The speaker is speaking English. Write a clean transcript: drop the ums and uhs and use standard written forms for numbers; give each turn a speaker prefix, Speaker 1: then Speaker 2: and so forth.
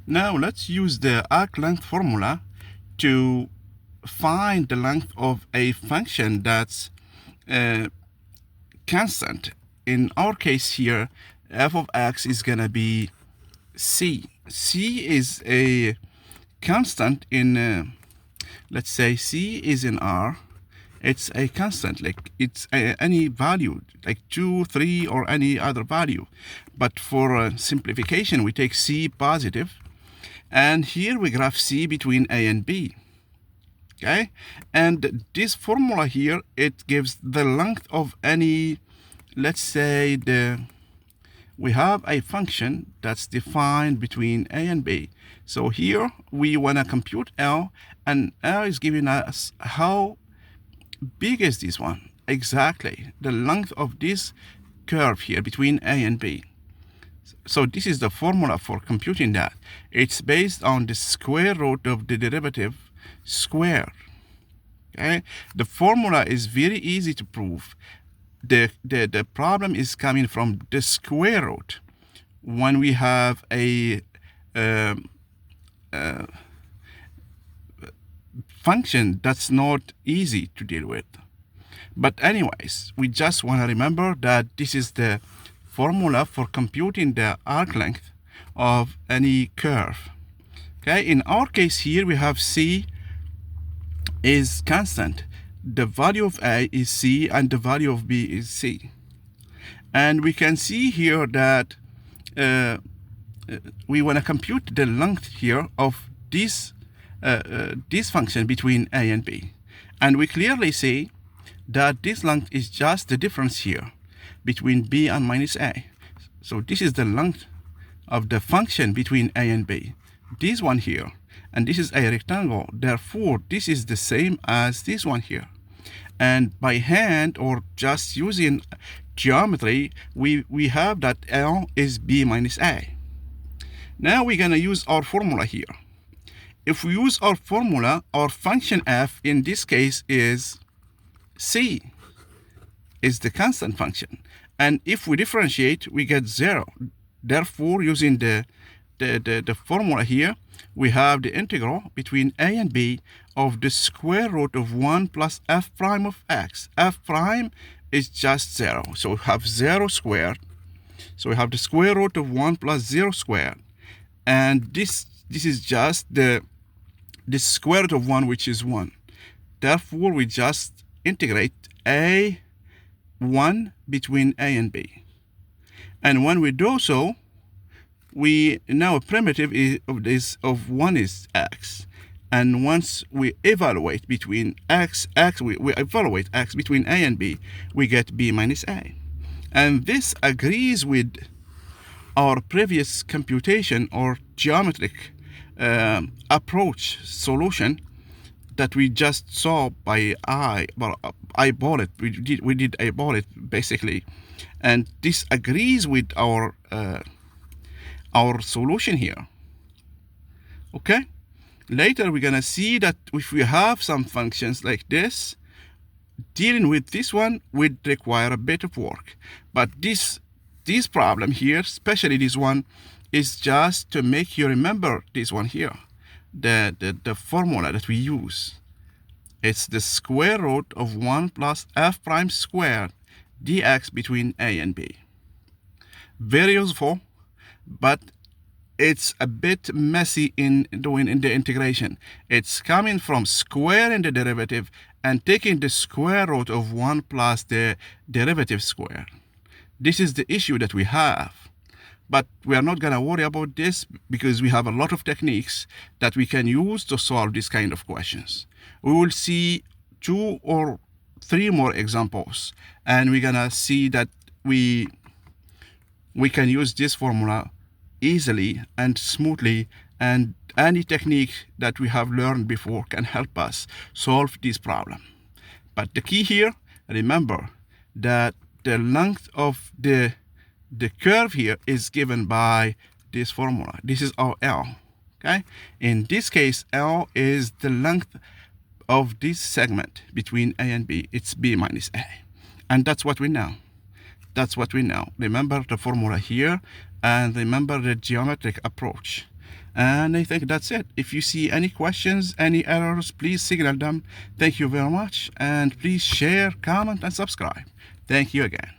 Speaker 1: Now let's use the arc length formula to find the length of a function that's constant. In our case here, f of x is gonna be c. C is a constant in, let's say c is in R. It's a constant, like it's any value, like 2, 3, or any other value. But for simplification, we take c positive, and here we graph c between a and b. Okay, and this formula here, it gives the length of any, let's say we have a function that's defined between a and b. So here we want to compute L, and L is giving us how big is this one? Exactly the length of this curve here between a and b. So this is the formula for computing that. It's based on the square root of the derivative squared. Okay, the formula is very easy to prove. The problem is coming from the square root. When we have a function that's not easy to deal with. But anyways, we just want to remember that this is the formula for computing the arc length of any curve. Okay, in our case here we have c is constant. The value of a is c and the value of b is c. And we can see here that we want to compute the length here of this function between a and b. And we clearly see that this length is just the difference here between b and minus a. So this is the length of the function between a and b. This one here, and this is a rectangle. Therefore, this is the same as this one here. And by hand or just using geometry, we have that L is b minus a. Now we're going to use our formula here. If we use our formula, our function f in this case is c, is the constant function. And if we differentiate, we get 0. Therefore, using the formula here, we have the integral between a and b of the square root of 1 plus f prime of x. F prime is just 0. So we have 0 squared. So we have the square root of 1 plus 0 squared. And this is just the square root of 1, which is 1. Therefore, we just integrate a1 between a and b. And when we do so, we now a primitive of 1 is x. And once we evaluate between we evaluate x between a and b, we get b minus a. And this agrees with our previous computation or geometric approach solution that we just saw by eyeball it. We did eyeball it basically, and this agrees with our solution here. Okay. Later we're gonna see that if we have some functions like this, dealing with this one would require a bit of work. But this problem here, especially this one, is just to make you remember this one here. The formula that we use. It's the square root of 1 plus f prime squared dx between a and b. Very useful, but it's a bit messy in doing in the integration. It's coming from squaring the derivative and taking the square root of 1 plus the derivative square. This is the issue that we have. But we are not going to worry about this because we have a lot of techniques that we can use to solve this kind of questions. We will see 2 or 3 more examples, and we're going to see that we can use this formula easily and smoothly, and any technique that we have learned before can help us solve this problem. But the key here, remember that the length of the curve here is given by this formula. This is our L. Okay, in this case, L is the length of this segment between a and b. It's b minus a, and that's what we know. That's what we know. Remember the formula here, and remember the geometric approach. And I think that's it. If you see any questions, any errors, please signal them. Thank you very much. And please share, comment, and subscribe. Thank you again.